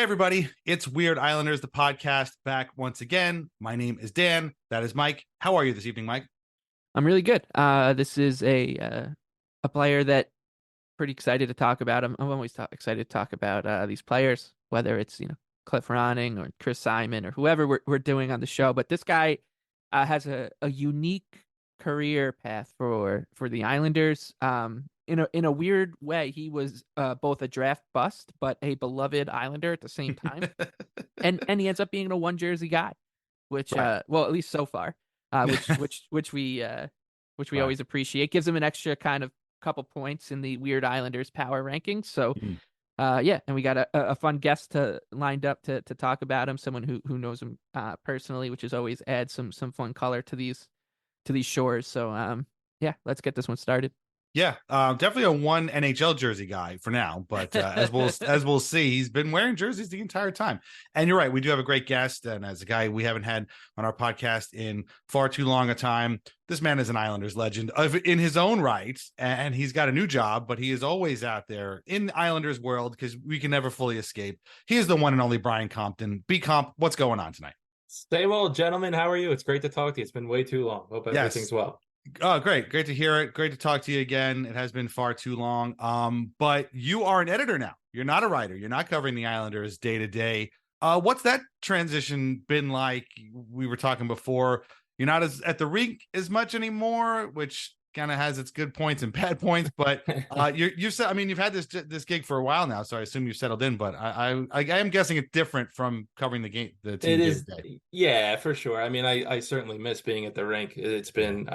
everybody, it's Weird Islanders, the podcast, back once again. My name is Dan. That is Mike. How are you this evening, Mike? I'm really good. This is a player that pretty excited to talk about. I'm always excited to talk about these players, whether it's Cliff Ronning or Chris Simon or whoever we're doing on the show. But this guy has a unique career path for the Islanders. In a weird way, he was both a draft bust but a beloved Islander at the same time, and he ends up being a one jersey guy, which Right. well, at least so far, which we Right. always appreciate. Gives him an extra kind of couple points in the Weird Islanders power rankings. So Mhm. yeah, and we got a fun guest lined up to talk about him, someone who knows him personally, which is always adds some fun color to these shores. So yeah, let's get this one started. Yeah, definitely a one NHL jersey guy for now, but as we'll see, he's been wearing jerseys the entire time. And you're right, we do have a great guest, and as a guy we haven't had on our podcast in far too long a time. This man is an Islanders legend in his own right, and he's got a new job, but he is always out there in the Islanders world because we can never fully escape. He is the one and only Brian Compton. B-Comp, what's going on tonight? Same old, gentlemen. How are you? It's great to talk to you. It's been way too long. Hope everything's well. Oh, great to hear it. Great to talk to you again. It has been far too long. But you are an editor now. You're not a writer. You're not covering the Islanders day to day. What's that transition been like? We were talking before. You're not at the rink as much anymore, which kind of has its good points and bad points. But you've said, I mean, you've had this gig for a while now, so I assume you've settled in. But I am guessing it's different from covering the team. It is, yeah, for sure. I mean, I certainly miss being at the rink. I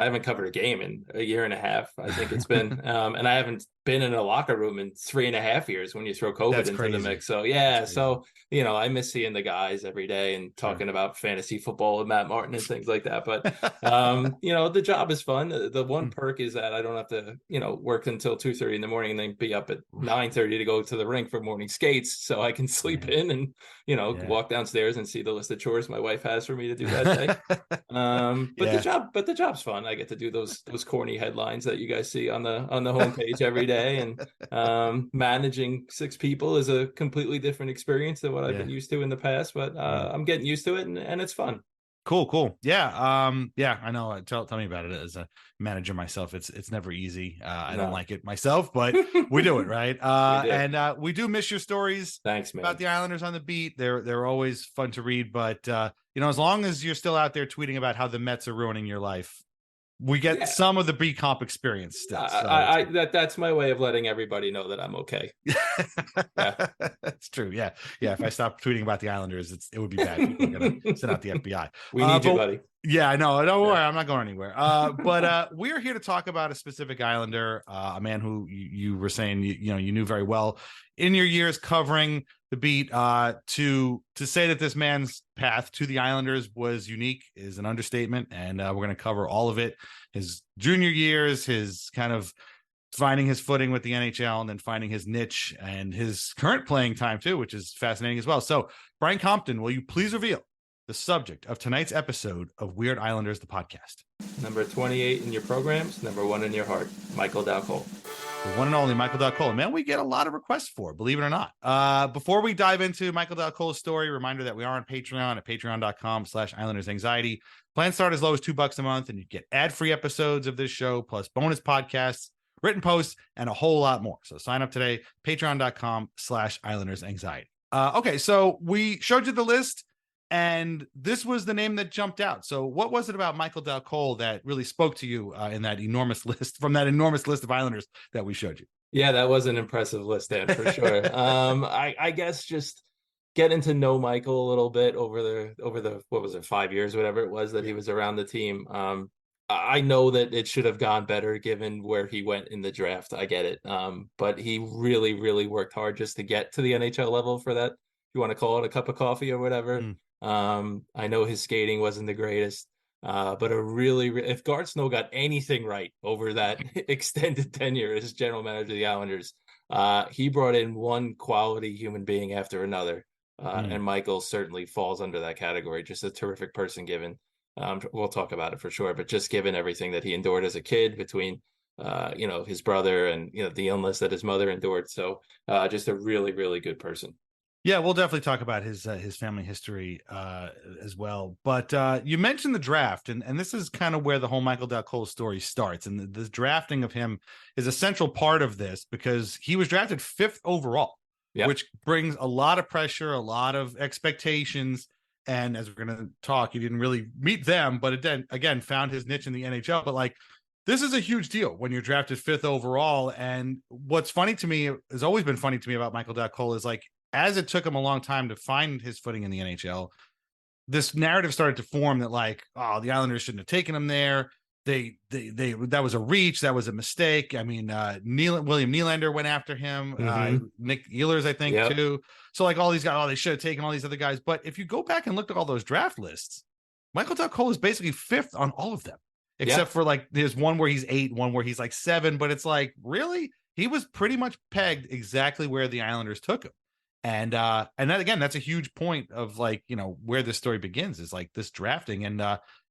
haven't covered a game in a year and a half. I think it's been, and I haven't been in a locker room in 3.5 years when you throw COVID into the mix. So yeah, so I miss seeing the guys every day and talking about fantasy football with Matt Martin and things like that. But the job is fun. The one perk is that I don't have to work until 2:30 in the morning and then be up at 9:30 to go to the rink for morning skates, so I can sleep in and walk downstairs and see the list of chores my wife has for me to do that day. But the job's fun. I get to do those corny headlines that you guys see on the homepage every day. And managing 6 people is a completely different experience than what I've been used to in the past, but I'm getting used to it, and it's fun. Cool. Yeah. I know. Tell me about it. As a manager myself, it's never easy. I don't like it myself, but we do it, right? And we do miss your stories. Thanks, man. About the Islanders on the beat. They're always fun to read, but as long as you're still out there tweeting about how the Mets are ruining your life, we get some of the B-Comp experience still. So that's my way of letting everybody know that I'm okay. Yeah. That's true. Yeah. If I stop tweeting about the Islanders, it would be bad. People are gonna send out the FBI. We need you, buddy. Yeah, I know. Don't worry, I'm not going anywhere. But we're here to talk about a specific Islander, a man who you were saying you knew very well in your years covering the beat. To say that this man's path to the Islanders was unique is an understatement, and we're going to cover all of it. His junior years, his kind of finding his footing with the NHL, and then finding his niche, and his current playing time too, which is fascinating as well. So, Brian Compton, will you please reveal the subject of tonight's episode of Weird Islanders, the podcast? Number 28 in your programs, number 1 in your heart, Michael Dal Colle. The one and only Michael Dal Colle. Man, we get a lot of requests for, believe it or not. Before we dive into Michael Dal Colle's story, reminder that we are on Patreon at patreon.com/IslandersAnxiety. Plans start as low as $2 a month, and you get ad-free episodes of this show, plus bonus podcasts, written posts, and a whole lot more. So sign up today, patreon.com/IslandersAnxiety. Okay, so we showed you the list, and this was the name that jumped out. So what was it about Michael Dal Colle that really spoke to you in that enormous list, from that enormous list of Islanders that we showed you? Yeah, that was an impressive list, Dan, for sure. I guess just getting to know Michael a little bit over the what was it, 5 years, whatever it was that he was around the team. I know that it should have gone better given where he went in the draft. I get it. But he really, really worked hard just to get to the NHL level for that. You want to call it a cup of coffee or whatever. I know his skating wasn't the greatest, but if Garth Snow got anything right over that extended tenure as general manager of the Islanders, he brought in one quality human being after another. And Michael certainly falls under that category. Just a terrific person given. We'll talk about it for sure, but just given everything that he endured as a kid between, his brother and, the illness that his mother endured. So just a really, really good person. Yeah, we'll definitely talk about his family history as well. But you mentioned the draft, and this is kind of where the whole Michael Dal Colle story starts. And the drafting of him is a central part of this because he was drafted 5th overall, which brings a lot of pressure, a lot of expectations. And as we're going to talk, he didn't really meet them, but it then again found his niche in the NHL. But like, this is a huge deal when you're drafted 5th overall. And what's funny to me, has always been funny to me about Michael Dal Colle is like, as it took him a long time to find his footing in the NHL, this narrative started to form that like, oh, the Islanders shouldn't have taken him there. They that was a reach, that was a mistake. I mean, William Nylander went after him, Nick Ehlers, I think, too. So like all these guys, oh, they should have taken all these other guys. But if you go back and look at all those draft lists, Michael Dal Colle is basically 5th on all of them, except for like there's one where he's 8, one where he's like 7. But it's like, really, he was pretty much pegged exactly where the Islanders took him. And that again, that's a huge point of like, you know, where this story begins is like this drafting. And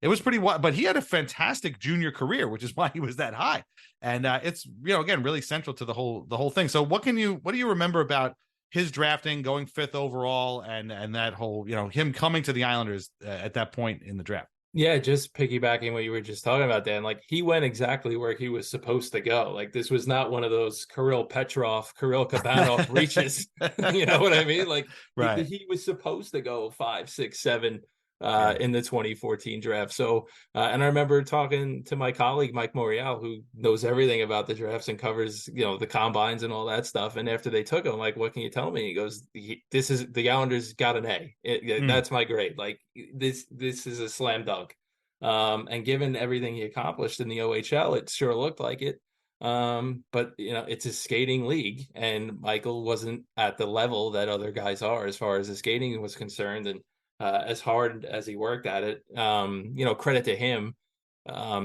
it was pretty wild, but he had a fantastic junior career, which is why he was that high. And it's, you know, again, really central to the whole thing. So what do you remember about his drafting, going 5th overall, and that whole, you know, him coming to the Islanders at that point in the draft? Yeah, just piggybacking what you were just talking about, Dan, like he went exactly where he was supposed to go. Like this was not one of those Kirill Kabanov reaches. You know what I mean? Like he was supposed to go 5, 6, 7 in the 2014 draft. So, and I remember talking to my colleague, Mike Morial, who knows everything about the drafts and covers, you know, the combines and all that stuff. And after they took him, like, what can you tell me? He goes, this is the Islanders got an A. That's my grade. Like this is a slam dunk. And given everything he accomplished in the OHL, it sure looked like it. But you know, it's a skating league, and Michael wasn't at the level that other guys are as far as the skating was concerned. And as hard as he worked at it, you know, credit to him.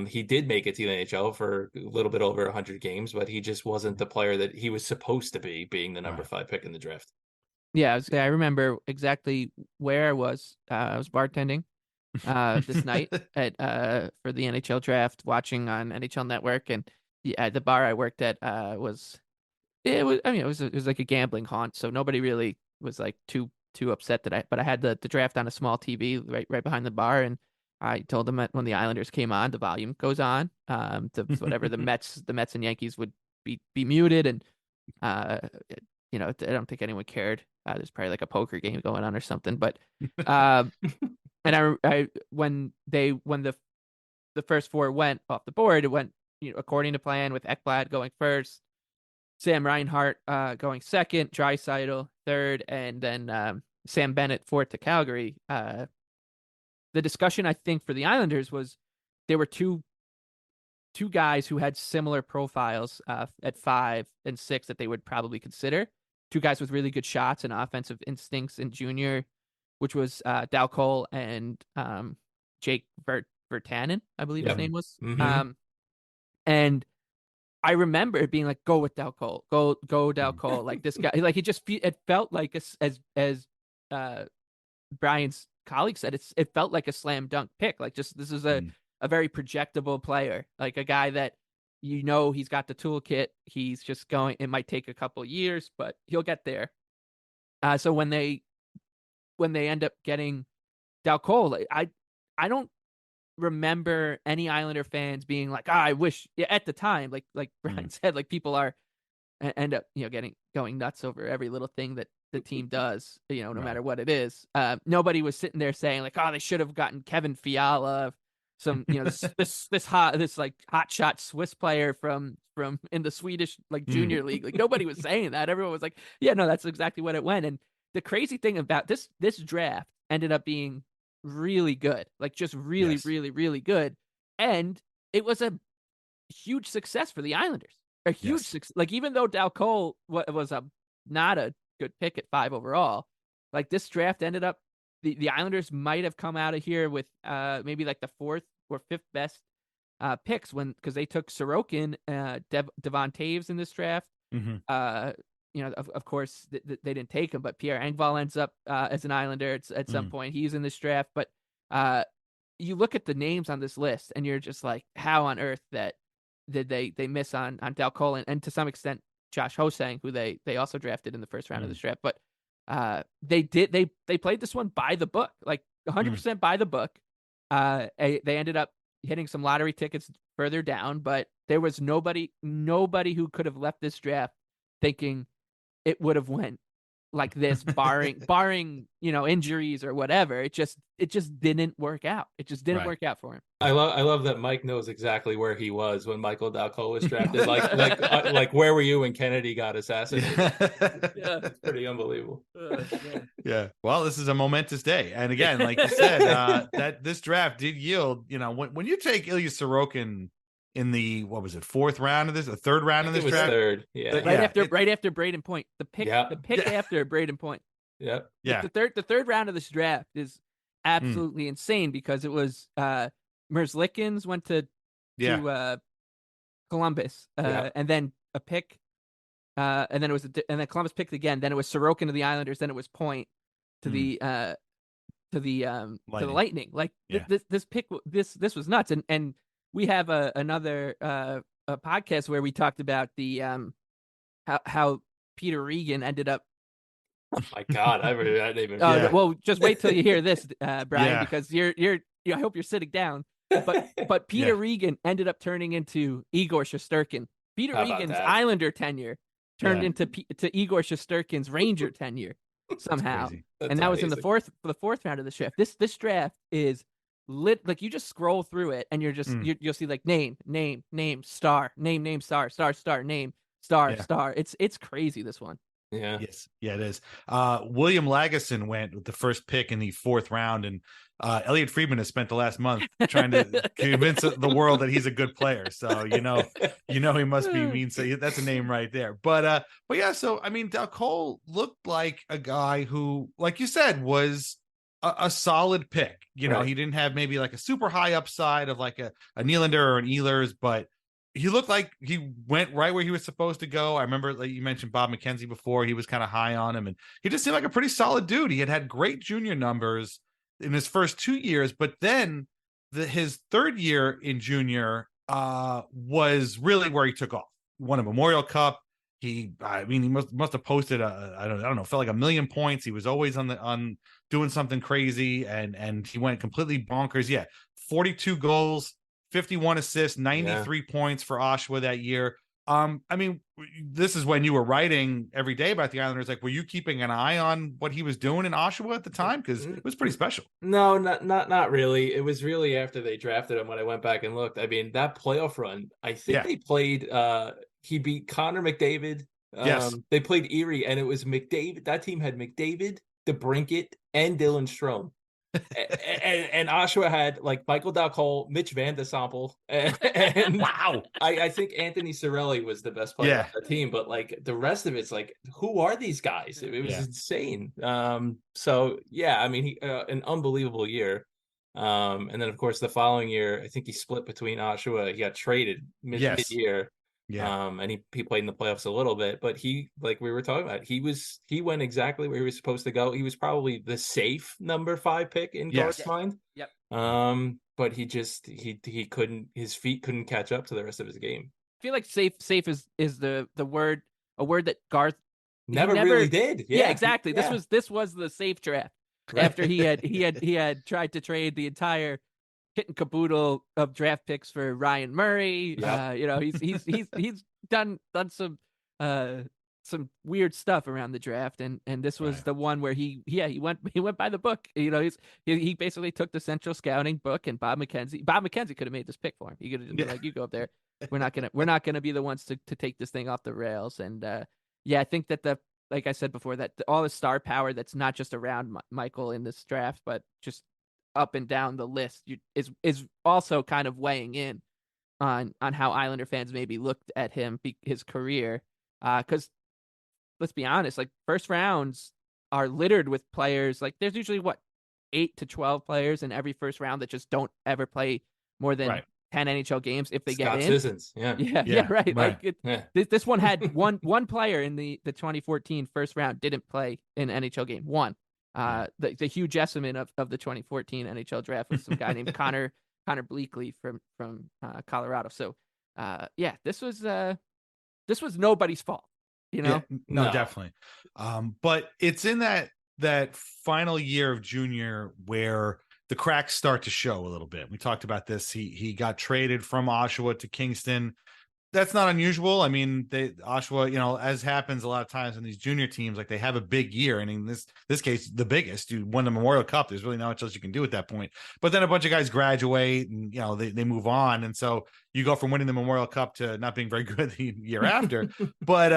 He did make it to the NHL for a little bit over 100 games, but he just wasn't the player that he was supposed to be, being the number 5 pick in the draft. Yeah, I remember exactly where I was. I was bartending this night at for the NHL draft, watching on NHL Network, and the bar I worked at was like a gambling haunt, so nobody really was like too upset but I had the draft on a small TV right behind the bar, and I told them that when the Islanders came on, the volume goes on, to whatever the Mets and Yankees would be muted, and you know, I don't think anyone cared. There's probably like a poker game going on or something, but and I when the first 4 went off the board, it went, you know, according to plan, with Ekblad going first, Sam Reinhart going second, Draisaitl third, and then Sam Bennett fourth to Calgary. The discussion, I think, for the Islanders was there were two guys who had similar profiles at 5 and 6 that they would probably consider. 2 guys with really good shots and offensive instincts in junior, which was Dal Colle and Jake Virtanen, I believe his name was. And I remember it being like, go with Dal Colle, go Dal Colle. Like this guy, like it felt like as Brian's colleague said, it felt like a slam dunk pick. Like just this is a very projectable player, like a guy that, you know, he's got the toolkit. He's just going. It might take a couple years, but he'll get there. So when they end up getting Dal Colle, I don't remember any Islander fans being like, I wish, at the time, like Brian said, like people end up, you know, going nuts over every little thing that the team does, you know, no matter what it is. Nobody was sitting there saying like, oh, they should have gotten Kevin Fiala, some, you know, this like hot shot Swiss player from in the Swedish like junior league. Like nobody was saying that. Everyone was like, yeah, no, that's exactly what it went. And the crazy thing about this draft ended up being really good, like just really, really, really good. And it was a huge success for the Islanders. A huge success. Like even though Dal Colle was not a good pick at 5 overall, like this draft ended up, the Islanders might have come out of here with maybe like the 4th or 5th best picks, because they took Sorokin, Devon Taves in this draft. You know, of course, they didn't take him, but Pierre Engvall ends up as an Islander at some point. He's in this draft, but you look at the names on this list, and you're just like, how on earth did they miss on Dal Colle and to some extent Josh Hosang, who they also drafted in the first round of this draft. But They played this one by the book, like 100% by the book. They ended up hitting some lottery tickets further down, but there was nobody who could have left this draft thinking it would have went like this, barring injuries or whatever. It just didn't work out. It just didn't work out for him. I love that Mike knows exactly where he was when Michael Dal Colle was drafted. like where were you when Kennedy got assassinated? Yeah, it's pretty unbelievable. Yeah. Well, this is a momentous day, and again, like you said, that this draft did yield. When you take Ilya Sorokin in the third round of this draft, third, yeah, right after Braden Point, the pick after Braden Point. Yeah. The third round of this draft is absolutely insane because it was Merzlikins went to Columbus, and then a pick, and then and then Columbus picked again. Then it was Sorokin to the Islanders. Then it was Point to the Lightning. Like this pick, this was nuts. And we have another a podcast where we talked about the how Peter Regan ended up. Oh my God, I remember that name. Well, just wait till you hear this, Brian, because I hope you're sitting down. But Peter Regan ended up turning into Igor Shesterkin. Peter Regan's Islander tenure turned into Igor Shesterkin's Ranger tenure somehow, and that was in the fourth round of the draft. This draft is lit. Like you just scroll through it, and you're just you'll see like name, star, name, star, name, star. It's crazy, this one. Yeah. Yes. Yeah, it is. William Lagesson went with the first pick in the fourth round, and Elliot Friedman has spent the last month trying to convince the world that he's a good player. So he must be mean. So that's a name right there. But yeah. So I mean, Dal Colle looked like a guy who, like you said, was a solid pick. He didn't have maybe like a super high upside of like a Nylander or an Ehlers, but he looked like he went right where he was supposed to go. I remember, like you mentioned Bob McKenzie before, he was kind of high on him, and he just seemed like a pretty solid dude. He had great junior numbers in his first 2 years, but then his third year in junior was really where he took off. Won a Memorial Cup. He must have posted I don't know, felt like 1 million points. He was always on doing something crazy, and he went completely bonkers. Yeah, 42 goals. 51 assists, 93 points for Oshawa that year. I mean, this is when you were writing every day about the Islanders. Like, were you keeping an eye on what he was doing in Oshawa at the time? Because it was pretty special. No, not really. It was really after they drafted him when I went back and looked. I mean, that playoff run, I think they played, he beat Connor McDavid. Yes. They played Erie, and it was McDavid. That team had McDavid, DeBrincat, and Dylan Strome. and Oshawa had like Michael Dal Colle, Mitch Van de Sample, and wow. I think Anthony Cirelli was the best player on the team, but like the rest of it's like, who are these guys? It was insane. So yeah, I mean, he an unbelievable year. And then of course the following year, I think he split between Oshawa. He got traded mid-year. Yeah. And he played in the playoffs a little bit, but he, like we were talking about, he went exactly where he was supposed to go. He was probably the safe number 5 pick in Garth's mind. Yep. But he couldn't, his feet couldn't catch up to the rest of his game. I feel like safe is the word, a word that Garth never really did. Yeah, exactly. Yeah. This was the safe draft. Right. After he had tried to trade the entire kit and caboodle of draft picks for Ryan Murray. Yep. He's done some weird stuff around the draft, and this was the one where he went by the book. He basically took the Central Scouting book, and Bob McKenzie could have made this pick for him. He could have been like, you go up there. We're not gonna be the ones to take this thing off the rails. And I think that like I said before, that all the star power that's not just around Michael in this draft, but just up and down the list is also kind of weighing in on how Islander fans maybe looked at him, his career. Because let's be honest, like first rounds are littered with players. Like there's usually 8 to 12 players in every first round that just don't ever play more than 10 NHL games if they get in. Sissons. Right. Like this one had one player in the 2014 first round didn't play in an NHL game. One. The Hugh Jessamine of the 2014 NHL draft was some guy named Connor Bleakley from Colorado. So this was nobody's fault. you Yeah, know? no, No. definitely. But it's in that final year of junior where the cracks start to show a little bit. We talked about this. He got traded from Oshawa to Kingston. That's not unusual. I mean, Oshawa, as happens a lot of times in these junior teams, like they have a big year, and in this case, the biggest. You won the Memorial Cup. There's really not much else you can do at that point. But then a bunch of guys graduate, and they move on, and so you go from winning the Memorial Cup to not being very good the year after. but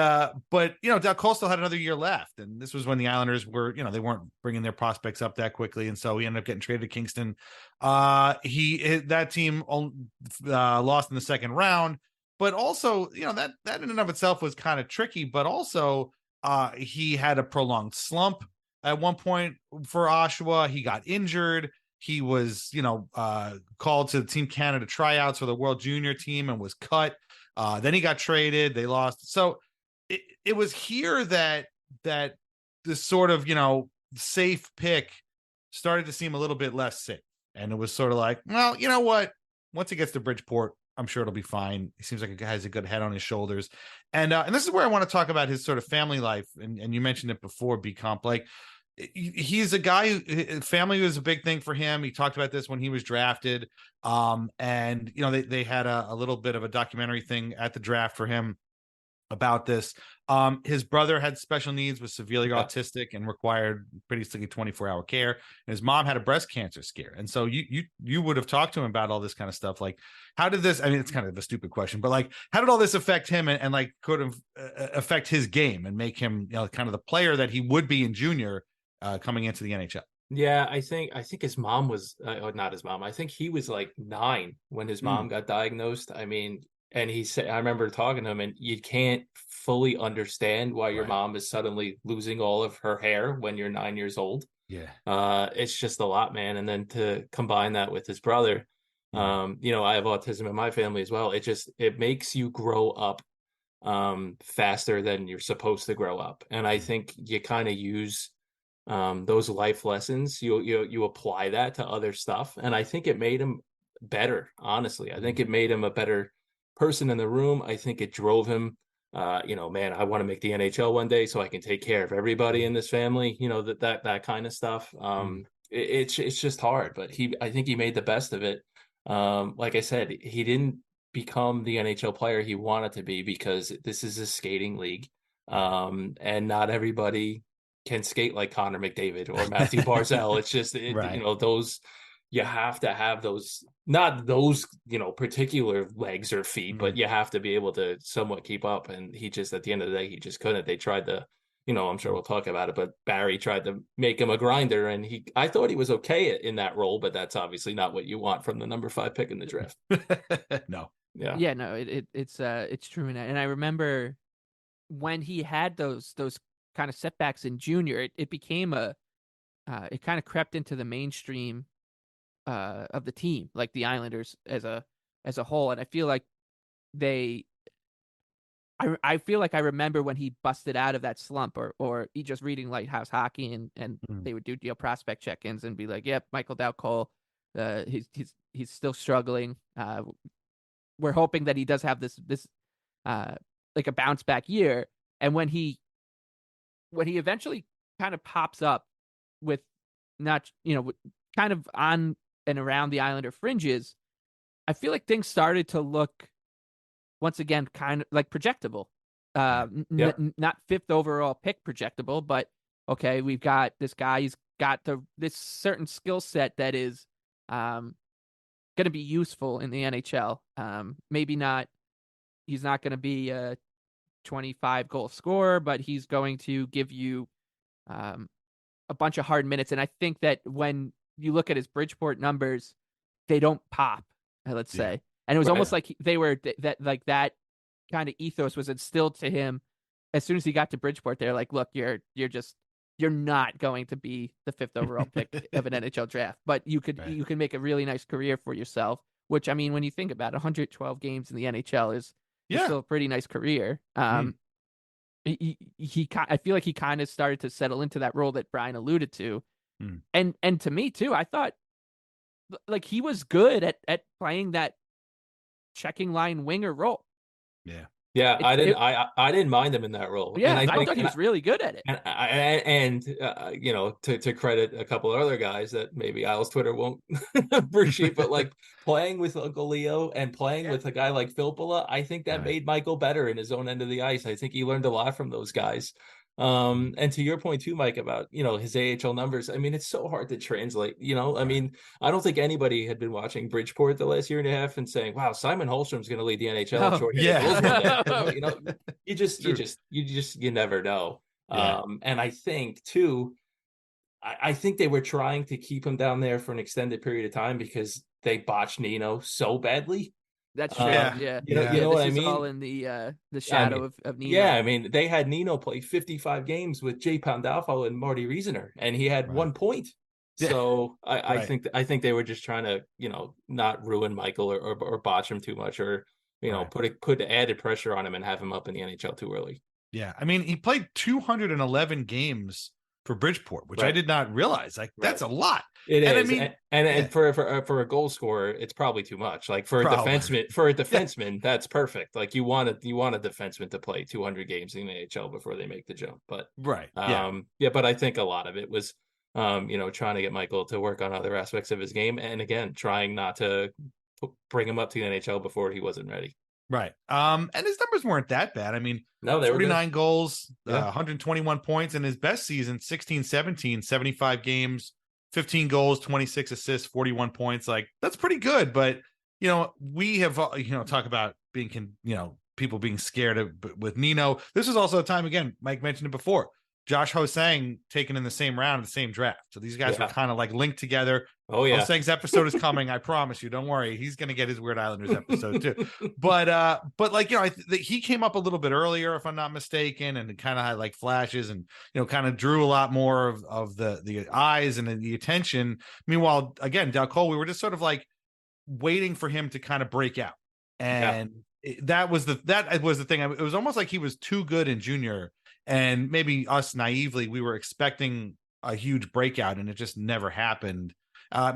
Dal Colle still had another year left, and this was when the Islanders were, they weren't bringing their prospects up that quickly, and so he ended up getting traded to Kingston. That team lost in the second round. But also, that in and of itself was kind of tricky. But also, he had a prolonged slump at one point for Oshawa. He got injured. He was, called to the Team Canada tryouts for the World Junior team and was cut. Then he got traded. They lost. So it was here that this sort of, safe pick started to seem a little bit less safe. And it was sort of like, well, you know what? Once he gets to Bridgeport, I'm sure it'll be fine. He seems like a guy has a good head on his shoulders. And this is where I want to talk about his sort of family life. And you mentioned it before, B-Comp. Like, he's a guy who family was a big thing for him. He talked about this when he was drafted. And they had a little bit of a documentary thing at the draft for him about this. His brother had special needs, was severely autistic and required pretty strictly 24-hour care. And his mom had a breast cancer scare. And so you would have talked to him about all this kind of stuff. Like, how did this, I mean, it's kind of a stupid question, but like, how did all this affect him and like could have affect his game and make him, kind of the player that he would be in junior coming into the NHL? Yeah, I think his mom was not his mom. I think he was like 9 when his mom got diagnosed. I mean, and he said, I remember talking to him, and you can't fully understand why your mom is suddenly losing all of her hair when you're 9 years old. Yeah. It's just a lot, man. And then to combine that with his brother, I have autism in my family as well. It makes you grow up faster than you're supposed to grow up. And I think you kind of use those life lessons, you apply that to other stuff. And I think it made him better, honestly. I think it made him a better person in the room. I think it drove him, man, I want to make the NHL one day so I can take care of everybody in this family, that kind of stuff. It's just hard, but I think he made the best of it. Like I said, he didn't become the NHL player he wanted to be because this is a skating league. And not everybody can skate like Connor McDavid or Matthew Barzal. It's just, those, you have to have those, not those, particular legs or feet, but you have to be able to somewhat keep up. And he just, at the end of the day, he just couldn't. They tried to, I'm sure we'll talk about it, but Barry tried to make him a grinder, and I thought he was okay in that role, but that's obviously not what you want from the number 5 pick in the draft. No. Yeah. No, it's true. And I remember when he had those kind of setbacks in junior, it became it kind of crept into the mainstream of the team, like the Islanders as a whole. And I feel like I feel like I remember when he busted out of that slump, or he just reading Lighthouse Hockey, and they would do prospect check-ins and be like, "Yep, Michael Dal Colle, he's still struggling. We're hoping that he does have this like a bounce back year." And when he eventually kind of pops up with not, kind of on and around the Islander fringes, I feel like things started to look once again kind of like projectable. Not 5th overall pick projectable, but okay, we've got this guy, he's got this certain skill set that is going to be useful in the NHL. Maybe not, he's not going to be a 25 goal scorer, but he's going to give you a bunch of hard minutes. And I think that when you look at his Bridgeport numbers, they don't pop, let's say. And it was almost like they were that kind of ethos was instilled to him as soon as he got to Bridgeport. They're like, look, you're not going to be the 5th overall pick of an NHL draft, but you can make a really nice career for yourself. Which, I mean, when you think about 112 games in the NHL is still a pretty nice career. I feel like he kind of started to settle into that role that Brian alluded to. And to me too, I thought like he was good at playing that checking line winger role. Yeah, It, it, I didn't mind him in that role, yeah, and I I think thought he was really good at it. you know, to credit a couple of other guys that maybe Isles Twitter won't appreciate, but like playing with Uncle Leo and playing with a guy like Filppula, I think that made Michael better in his own end of the ice. I think he learned a lot from those guys. And to your point too, Mike, about, you know, his AHL numbers, I mean, it's so hard to translate, you know. I mean, I don't think anybody had been watching Bridgeport the last year and a half and saying, wow, Simon Holmstrom's going to lead the NHL in shorthanded goals one day. You know, you never know. Yeah. And I think too, I think they were trying to keep him down there for an extended period of time because they botched Nino so badly. That's true. Yeah. You know this what I is mean? all in the shadow of Nino. Yeah, I mean, they had Nino play 55 games with Jay Pandolfo and Marty Riesener, and he had 1 point. So I think they were just trying to, you know, not ruin Michael or botch him too much, or, you know, put added pressure on him and have him up in the NHL too early. Yeah, I mean, he played 211 games for Bridgeport, which I did not realize. Like, that's a lot. It and is. I mean, and for a goal scorer, it's probably too much. Like for a defenseman, that's perfect. Like you want a defenseman to play 200 games in the NHL before they make the jump. But but I think a lot of it was, you know, trying to get Michael to work on other aspects of his game, and again, trying not to bring him up to the NHL before he wasn't ready. Right. And his numbers weren't that bad. I mean, no, they 49 goals, 121 points, in his best season, 16-17, 75 games, 15 goals, 26 assists, 41 points. Like, that's pretty good. But, you know, we have, you know, talk about being, you know, people being scared with Nino. This is also a time, again, Mike mentioned it before, Josh Ho-Sang taken in the same round of the same draft. So these guys were kind of like linked together. Oh yeah, Ho-Sang's episode is coming. I promise you. Don't worry. He's going to get his Weird Islanders episode too. But like, you know, he came up a little bit earlier, if I'm not mistaken, and kind of had like flashes and, you know, kind of drew a lot more of the eyes and the attention. Meanwhile, again, Dal Colle, we were just sort of like waiting for him to kind of break out. And that was the thing. It was almost like he was too good in junior. And maybe us naively, we were expecting a huge breakout, and it just never happened.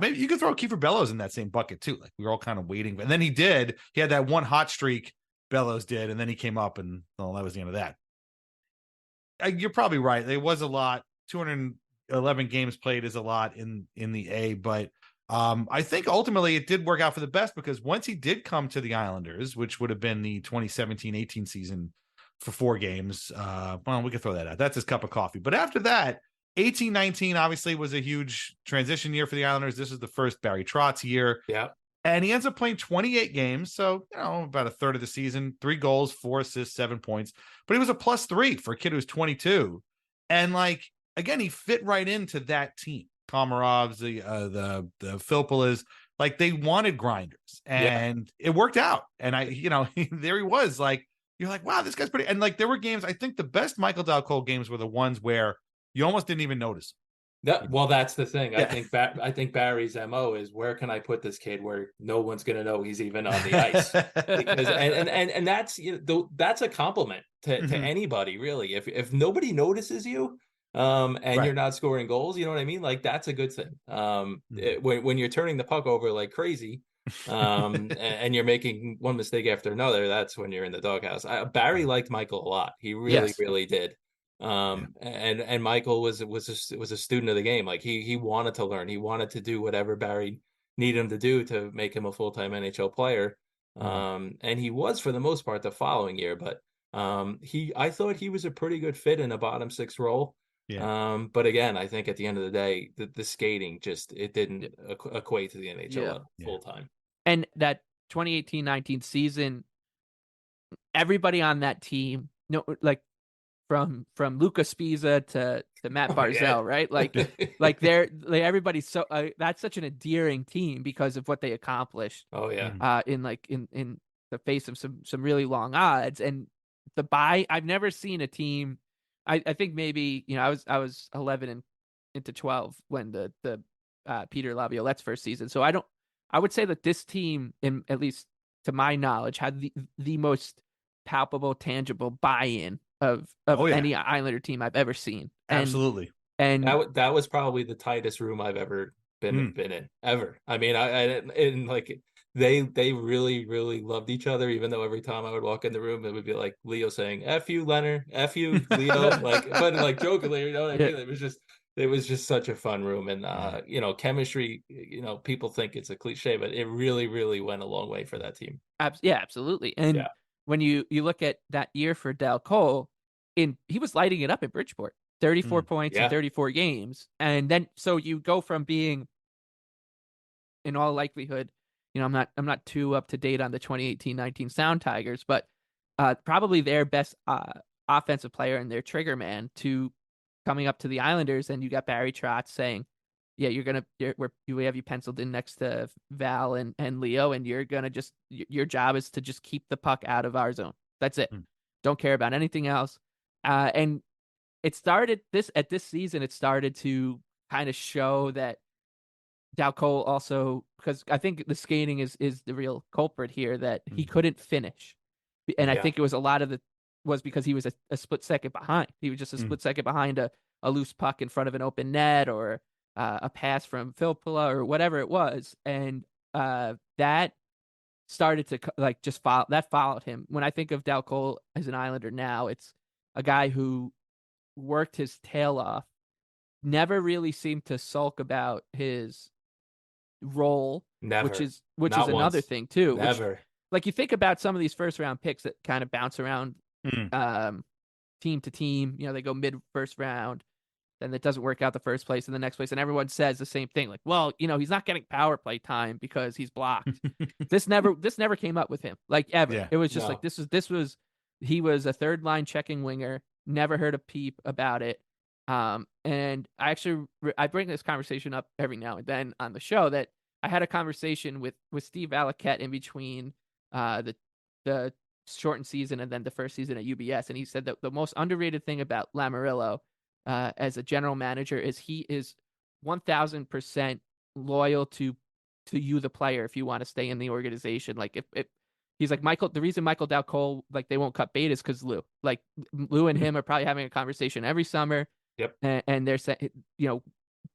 Maybe you could throw Kiefer Bellows in that same bucket too. Like, we were all kind of waiting, and then he did. He had that one hot streak, Bellows did, and then he came up, and well, that was the end of that. You're probably right. There was a lot. 211 games played is a lot in the A, but I think ultimately it did work out for the best, because once he did come to the Islanders, which would have been the 2017-18 season, for 4 games. Well, we could throw that out. That's his cup of coffee. But after that, 18-19 obviously was a huge transition year for the Islanders. This is the first Barry Trotz year. Yeah. And he ends up playing 28 games. So, you know, about a third of the season, 3 goals, 4 assists, 7 points. But he was a +3 for a kid who's 22. And like, again, he fit right into that team. Komarovs, the Filppulas, like, they wanted grinders, and it worked out. And there he was, like, you're like, wow, this guy's pretty. And like, there were games, I think the best Michael Dal Colle games were the ones where you almost didn't even notice. Well, that's the thing. I think Barry's MO is, where can I put this kid where no one's going to know he's even on the ice? Because and that's, you know, that's a compliment to anybody, really. If nobody notices you, and you're not scoring goals, you know what I mean? Like, that's a good thing. When you're turning the puck over like crazy, and you're making one mistake after another, that's when you're in the doghouse. Barry liked Michael a lot. He really did. And Michael was a student of the game. Like, he wanted to learn. He wanted to do whatever Barry needed him to do to make him a full-time NHL player. And he was, for the most part, the following year. But I thought he was a pretty good fit in a bottom 6 role. But again, I think at the end of the day, the skating it didn't equate to the NHL full time. And that 2018-19 season, everybody on that team, like from Luca Spiza to Matt Barzal, right? Like everybody's so that's such an endearing team because of what they accomplished. Oh yeah. In the face of some really long odds, and I've never seen a team. I think maybe, you know, I was 11 and into 12 when the Peter Laviolette's first season. So I would say that this team, at least to my knowledge, had the most palpable, tangible buy-in of any Islander team I've ever seen. Absolutely. And that was probably the tightest room I've ever been in ever. I mean, I like, they really, really loved each other, even though every time I would walk in the room, it would be like Leo saying, F you, Leonard, F you, Leo, like, but like jokingly, you know what I mean? It was just such a fun room. And, you know, chemistry, you know, people think it's a cliche, but it really, really went a long way for that team. Yeah, absolutely. And when you look at that year for Dal Colle, he was lighting it up in Bridgeport, 34 points in 34 games. And then, so you go from being, in all likelihood, you know, I'm not too up to date on the 2018-19 Sound Tigers, but probably their best offensive player and their trigger man to coming up to the Islanders, and you got Barry Trotz saying, "Yeah, we have you penciled in next to Val and Leo, and you're gonna just your job is to just keep the puck out of our zone. That's it. Don't care about anything else." And it started this season. It started to kind of show that Dal Colle also, because I think the skating is the real culprit here, that he couldn't finish. And I think it was a lot of was because he was a split second behind. He was just a split second behind a loose puck in front of an open net, or a pass from Filppula, or whatever it was. And that started to like just follow, that followed him. When I think of Dal Colle as an Islander now, it's a guy who worked his tail off, never really seemed to sulk about his role, Never. which is Not another once. thing too. Never. Like you think about some of these first round picks that kind of bounce around team to team. You know, they go mid first round, then it doesn't work out the first place and the next place, and everyone says the same thing. Like, well, you know, he's not getting power play time because he's blocked. This never came up with him, like, ever. Yeah. It was just like he was a third line checking winger. Never heard a peep about it. And I bring this conversation up every now and then on the show, that I had a conversation with Steve Alakette in between the shortened season and then the first season at UBS, and he said that the most underrated thing about Lamoriello as a general manager is he is 1,000% loyal to you, the player, if you want to stay in the organization. Like if he's like, the reason Michael Dal Colle, like, they won't cut bait is because Lou and him are probably having a conversation every summer. Yep. And they're saying, you know,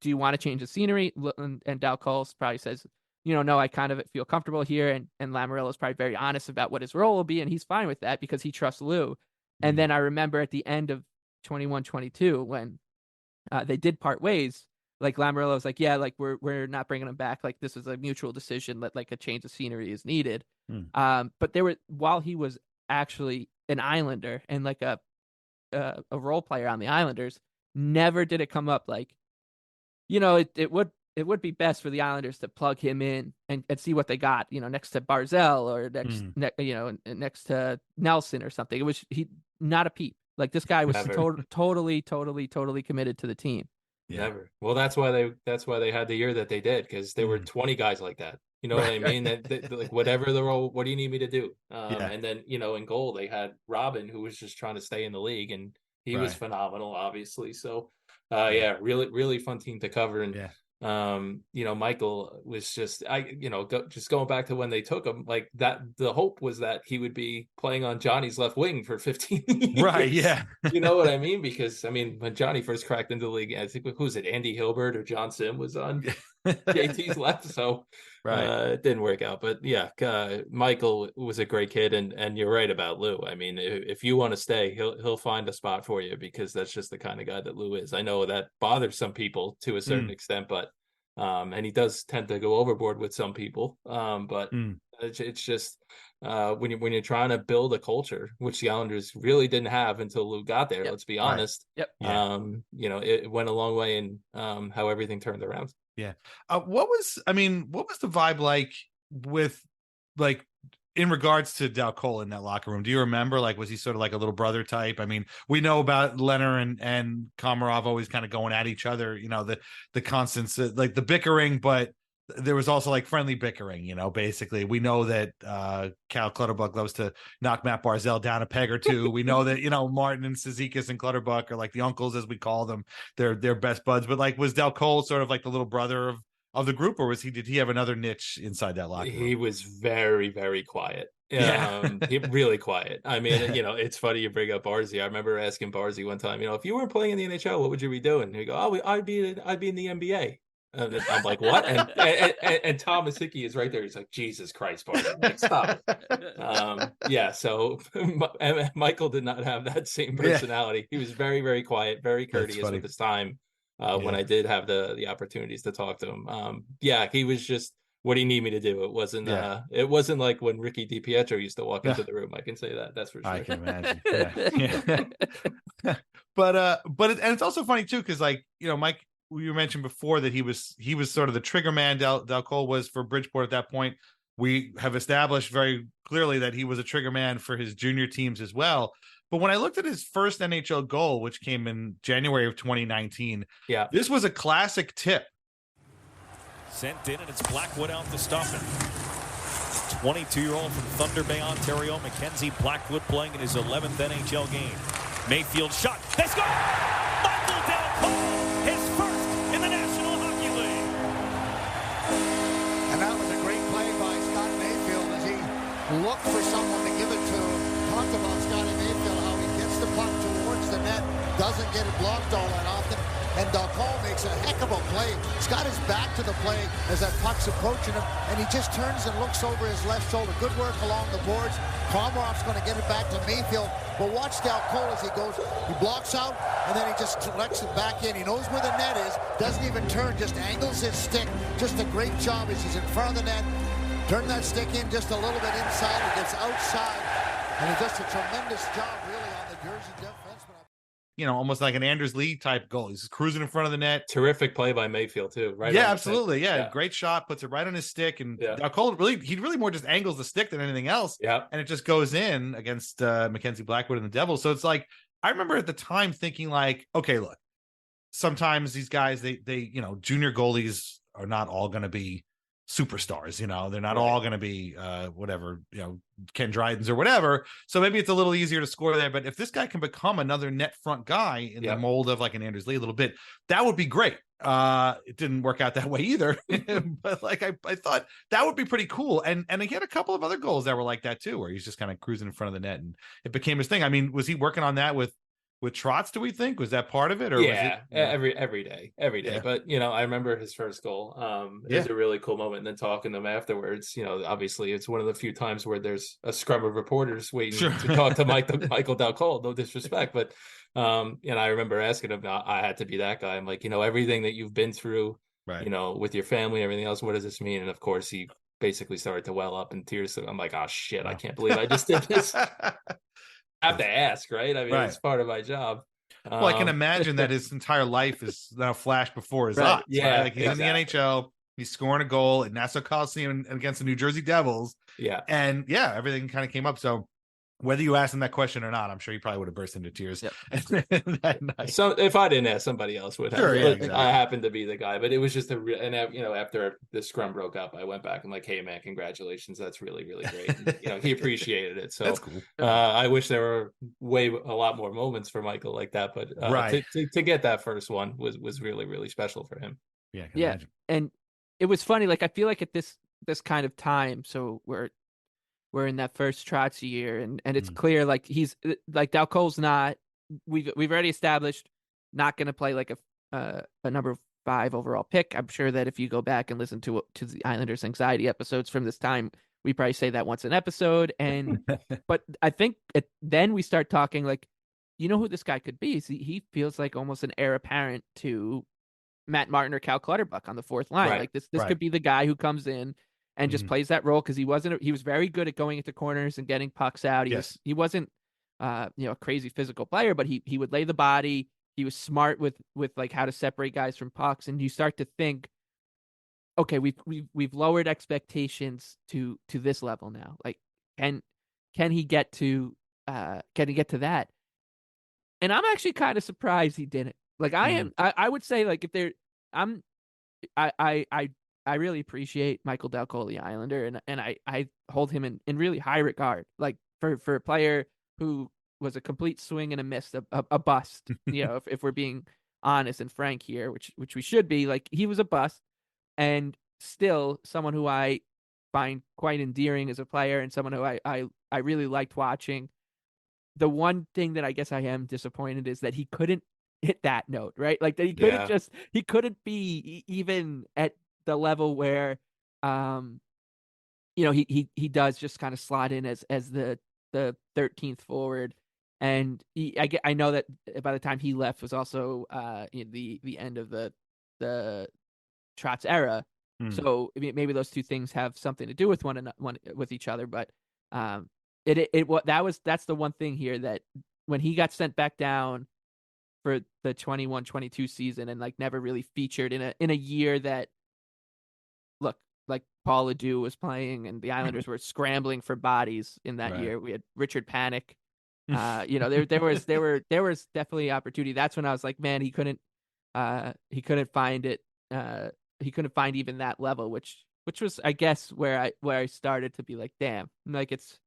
do you want to change the scenery? And Dal Colle probably says, you know, no, I kind of feel comfortable here. And Lamoriello is probably very honest about what his role will be, and he's fine with that because he trusts Lou. And then I remember at the end of 21-22, when they did part ways, like, Lamoriello was like, yeah, like, we're not bringing him back. Like, this is a mutual decision that, like, a change of scenery is needed. But while he was actually an Islander and like a role player on the Islanders, never did it come up like, you know, it would be best for the Islanders to plug him in and see what they got, you know, next to Barzell, or next to Nelson or something. It was not a peep. Like, this guy was totally committed to the team. Never. Well, that's why they had the year that they did, because there were 20 guys like that. You know what I mean? That like, whatever the role, what do you need me to do? And then, you know, in goal they had Robin, who was just trying to stay in the league, and he was phenomenal, obviously. So, really, really fun team to cover. And you know, Michael was just, just going back to when they took him, like, that the hope was that he would be playing on Johnny's left wing for 15 years. Right. Yeah. You know what I mean? Because, I mean, when Johnny first cracked into the league, I think, who's it? Andy Hilbert or John Sim was on JT's left. So it didn't work out. But yeah, Michael was a great kid. And you're right about Lou. I mean, if you want to stay, he'll find a spot for you, because that's just the kind of guy that Lou is. I know that bothers some people to a certain extent, but and he does tend to go overboard with some people. But it's just when you're trying to build a culture, which the Islanders really didn't have until Lou got there. Let's be honest. Yep. You know, it went a long way in how everything turned around. Yeah. What was the vibe like with, like, in regards to Dal Colle in that locker room? Do you remember, like, was he sort of like a little brother type? I mean, we know about Leonard and Komarov always kind of going at each other, you know, the constants, like the bickering, but there was also like friendly bickering, you know. Basically, we know that Cal Clutterbuck loves to knock Matt Barzell down a peg or two. We know that, you know, Martin and Cizikas and Clutterbuck are like the uncles, as we call them. They're best buds. But, like, was Dal Colle sort of like the little brother of the group, or did he have another niche inside that locker room? He was very, very quiet. He really quiet. I mean, you know, it's funny you bring up Barzy. I remember asking Barzy one time, you know, if you weren't playing in the NHL, what would you be doing? He'd go, "Oh, I'd be in the NBA." And I'm like, what? And Thomas Hickey is right there. He's like, Jesus Christ, Barton, like, stop. Yeah. So Michael did not have that same personality. He was very, very quiet, very courteous with his time. When I did have the opportunities to talk to him. Yeah, he was just, what do you need me to do? It wasn't like when Ricky DiPietro used to walk into the room. I can say that. That's for sure. I can imagine. But it's also funny too, because like, you know, Mike, you mentioned before that he was sort of the trigger man. Dal Colle was for Bridgeport at that point. We have established very clearly that he was a trigger man for his junior teams as well. But when I looked at his first NHL goal, which came in January of 2019, this was a classic tip. Sent in, and it's Blackwood out to stop it. 22-year-old from Thunder Bay, Ontario, Mackenzie Blackwood, playing in his 11th NHL game. Mayfield shot. They score! Michael Dal Colle, his first in the National Hockey League. And that was a great play by Scott Mayfield as he looked for someone to give it to. Talked about Scotty Mayfield, how he gets the puck towards the net, doesn't get it blocked all that often. And Dal Colle makes a heck of a play. Scott is back to the play as that puck's approaching him, and he just turns and looks over his left shoulder. Good work along the boards. Komarov's going to get it back to Mayfield. But watch Dal Colle as he goes. He blocks out, and then he just collects it back in. He knows where the net is, doesn't even turn, just angles his stick. Just a great job as he's in front of the net. Turn that stick in just a little bit inside. It gets outside. And he does a tremendous job, really, on the Jersey defenseman. You know, almost like an Anders Lee type goal. He's cruising in front of the net. Terrific play by Mayfield too, right? Yeah, absolutely. Yeah, great shot, puts it right on his stick, and Cole he really more just angles the stick than anything else. Yeah, and it just goes in against Mackenzie Blackwood and the Devils. So it's like, I remember at the time thinking like, okay, look, sometimes these guys, they you know, junior goalies are not all going to be superstars, you know, they're not all going to be whatever, you know, Ken Dryden's or whatever. So maybe it's a little easier to score there. But if this guy can become another net front guy in the mold of like an Anders Lee a little bit, that would be great. It didn't work out that way either. But like I thought that would be pretty cool. And he had a couple of other goals that were like that too, where he's just kind of cruising in front of the net, and it became his thing. I mean, was he working on that with Trotz, do we think? Was that part of it? Or was it, every day. Yeah. But, you know, I remember his first goal. It was a really cool moment. And then talking to him afterwards, you know, obviously it's one of the few times where there's a scrum of reporters waiting to talk to Michael Dal Colle, no disrespect. But, and I remember asking him, I had to be that guy. I'm like, you know, everything that you've been through, you know, with your family and everything else, what does this mean? And of course, he basically started to well up in tears. So I'm like, oh, shit, I can't believe I just did this. I have to ask, right? I mean, it's part of my job. Well, I can imagine that his entire life is now flashed before his eyes. Yeah, like he's in the NHL, he's scoring a goal at Nassau Coliseum against the New Jersey Devils. Yeah, and everything kind of came up. So whether you asked him that question or not, I'm sure he probably would have burst into tears that night. So if I didn't ask, somebody else would have. Sure, exactly. I happened to be the guy, but it was just and you know, after the scrum broke up, I went back and like, hey man, congratulations, that's really, really great. And, you know, he appreciated it. So that's cool. I wish there were a lot more moments for Michael like that, but to get that first one was really, really special for him. Yeah, imagine. And it was funny. Like I feel like at this kind of time, so we're in that first Trotz year, and it's clear like he's like Dal Colle's not. We've already established not going to play like a number 5 overall pick. I'm sure that if you go back and listen to the Islanders anxiety episodes from this time, we probably say that once an episode. And but I think then we start talking like, you know who this guy could be? He feels like almost an heir apparent to Matt Martin or Cal Clutterbuck on the fourth line. Like this could be the guy who comes in and just plays that role, because he was very good at going into corners and getting pucks out. He wasn't you know, a crazy physical player, but he would lay the body. He was smart with like how to separate guys from pucks, and you start to think, okay, we've lowered expectations to this level now. Like, can he get to that? And I'm actually kind of surprised he didn't. Like I am. I would say like if there, I really appreciate Michael Dal Colle, the Islander, and I hold him in really high regard. Like for a player who was a complete swing and a miss, a bust. You know, if we're being honest and frank here, which we should be. Like he was a bust, and still someone who I find quite endearing as a player, and someone who I really liked watching. The one thing that I guess I am disappointed is that he couldn't hit that note, right? Like that he couldn't be even at the level where, he does just kind of slot in as the 13th forward. And I know that by the time he left was also the end of the Trotz era. So I mean, maybe those two things have something to do with one with each other. But that's the one thing here, that when he got sent back down for the 21-22 season and like never really featured in a year that, look, like Paul Ledoux was playing and the Islanders were scrambling for bodies in that year. We had Richard Panik. There was definitely opportunity. That's when I was like, man, he couldn't find it. He couldn't find even that level, which was, I guess, where I started to be like, damn, like it's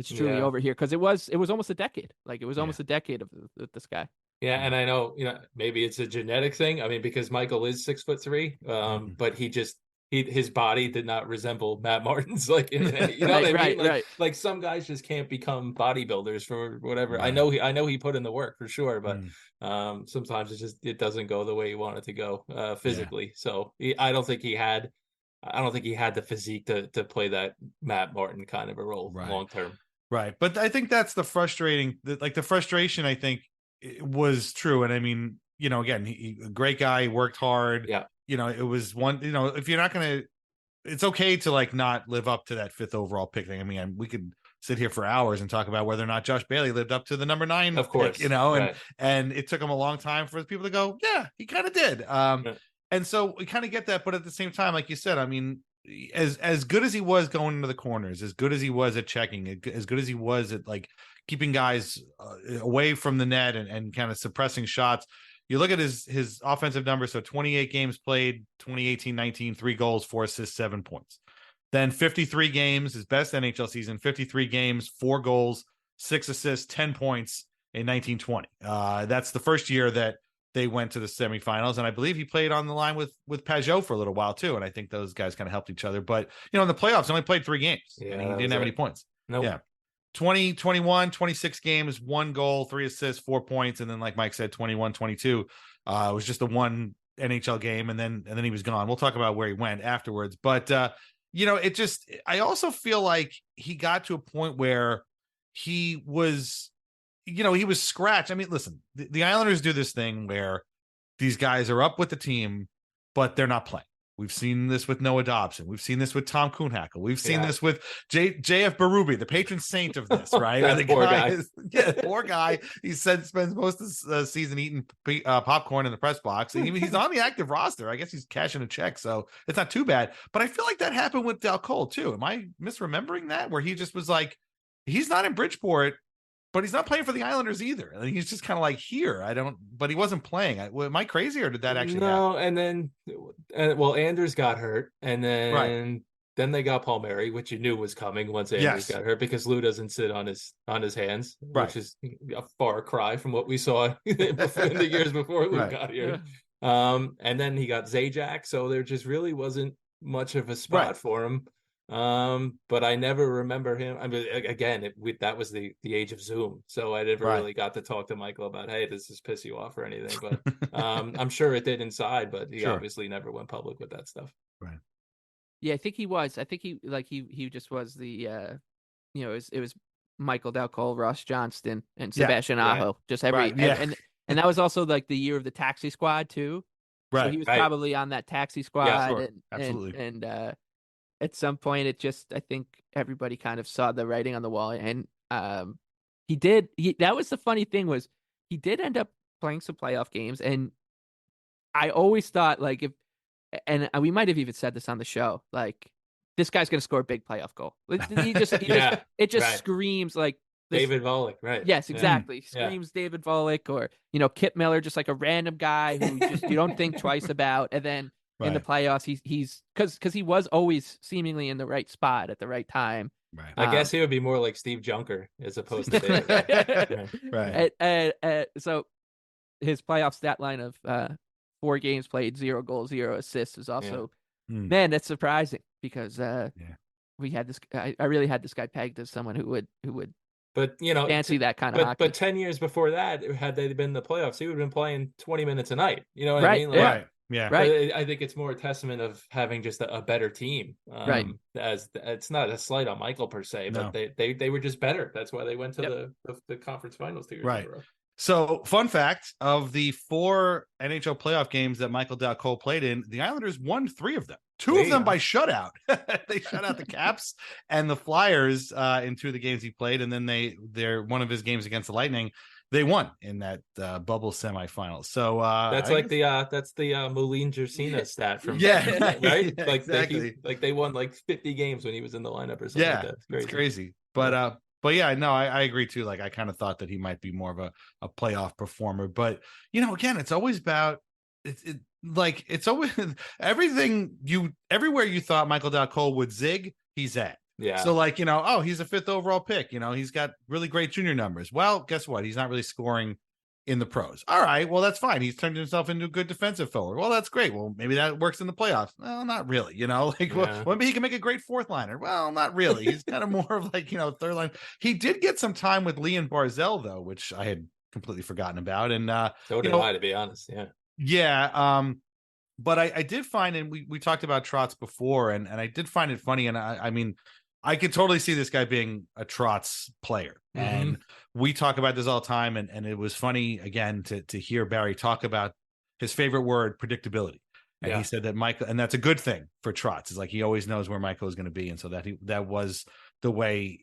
truly over here, because it was almost a decade. Like it was almost a decade of this guy. Yeah, and I know, maybe it's a genetic thing. I mean, because Michael is 6'3", but his body did not resemble Matt Martin's. Like, what I mean? Like some guys just can't become bodybuilders for whatever. Right. I know he put in the work for sure, but sometimes it doesn't go the way you want it to go physically. Yeah. So I don't think he had the physique to play that Matt Martin kind of a role long term. Right, but I think that's the frustration. I think it was true, and I mean, again, he a great guy, worked hard. Yeah. It was one, if you're not going to, it's okay to like not live up to that 5th overall pick thing. I mean, we could sit here for hours and talk about whether or not Josh Bailey lived up to the number 9 of course, pick, and it took him a long time for people to go, yeah, he kind of did. And so we kind of get that, but at the same time, like you said, I mean, as good as he was going into the corners, as good as he was at checking, as good as he was at like keeping guys away from the net and kind of suppressing shots. You look at his offensive numbers. So 28 games played, 2018-19, 3 goals, 4 assists, 7 points. Then 53 games, his best NHL season, 53 games, 4 goals, 6 assists, 10 points in 1920. That's the first year that they went to the semifinals. And I believe he played on the line with Pajot for a little while too. And I think those guys kind of helped each other. But, in the playoffs, he only played 3 games. Yeah, and he didn't have any points. Nope. Yeah. 26 games, 1 goal, 3 assists, 4 points. And then, like Mike said, 21-22 it was just the one NHL game. And then he was gone. We'll talk about where he went afterwards. But, I also feel like he got to a point where he was, he was scratched. I mean, listen, the Islanders do this thing where these guys are up with the team, but they're not playing. We've seen this with Noah Dobson. We've seen this with Tom Kuhnhackl. We've seen this with JF Berube, the patron saint of this, right? That poor guy. Poor guy. He spends most of the season eating popcorn in the press box. And he's on the active roster. I guess he's cashing a check, so it's not too bad. But I feel like that happened with Dal Colle too. Am I misremembering that? Where he just was like, he's not in Bridgeport, but he's not playing for the Islanders either. I think he's just kind of like here. But he wasn't playing. Am I crazy, or did that actually happen? And then, Anders got hurt, and then they got Palmieri, which you knew was coming once Anders got hurt, because Lou doesn't sit on his hands, which is a far cry from what we saw in the years before Lou got here. Yeah. And then he got Zajac, so there just really wasn't much of a spot for him. But I never remember him. I mean, again, that was the age of Zoom, so I never really got to talk to Michael about, hey, does this piss you off or anything? But I'm sure it did inside, but he obviously never went public with that stuff. Right. Yeah, I think he was. I think he just was the it was Michael Dal Colle, Ross Johnston, and Sebastian Aho. Just every and that was also like the year of the taxi squad too. Right. So he was probably on that taxi squad. Yeah, sure. Absolutely. And at some point, I think everybody kind of saw the writing on the wall, and that was the funny thing, was he did end up playing some playoff games, and I always thought, like, and we might have even said this on the show, like, this guy's going to score a big playoff goal. It just screams like this. David Volek, right? Yes, exactly. Screams David Volek, or Kip Miller, just like a random guy who just you don't think twice about, and then. In the playoffs, he's because he was always seemingly in the right spot at the right time. Right. I guess he would be more like Steve Junker as opposed to David. Right. So his playoff stat line of 4 games played, 0 goals, 0 assists is also man, that's surprising, because we had this. I really had this guy pegged as someone who would But fancy that kind of hockey. But 10 years before that, had they been in the playoffs, he would have been playing 20 minutes a night. You know what I mean? Right. Yeah. Right. I think it's more a testament of having just a better team. Right. As it's not a slight on Michael per se, but they were just better. That's why they went to the conference finals 2 years in a row. So, fun fact, of the 4 NHL playoff games that Michael Dal Colle played in, the Islanders won 3 of them. 2 of them by shutout. They shut out the Caps and the Flyers in 2 of the games he played, and then they're one of his games against the Lightning, they won in that bubble semifinal. So that's the Moulin Jersina stat from right? Yeah, like exactly. they won like 50 games when he was in the lineup or something. Yeah, like that. It's crazy. But yeah, no, I agree too. Like I kind of thought that he might be more of a playoff performer. But again, it's always about it's always everywhere you thought Michael Dal Colle would zig, he's at. Yeah. So he's a 5th overall pick. He's got really great junior numbers. Well, guess what? He's not really scoring in the pros. All right, well, that's fine. He's turned himself into a good defensive forward. Well, that's great. Well, maybe that works in the playoffs. Well, not really. Well, maybe he can make a great 4th liner. Well, not really. He's kind of more of 3rd line. He did get some time with Leon Barzal though, which I had completely forgotten about. And so did I, to be honest. Yeah. But I did find, and we talked about Trotz before, and I did find it funny. And I mean, I could totally see this guy being a Trotz player. Mm-hmm. And we talk about this all the time. And it was funny, again, to hear Barry talk about his favorite word, predictability. And he said that Michael, and that's a good thing for Trotz. It's like he always knows where Michael is going to be. And so that was the way,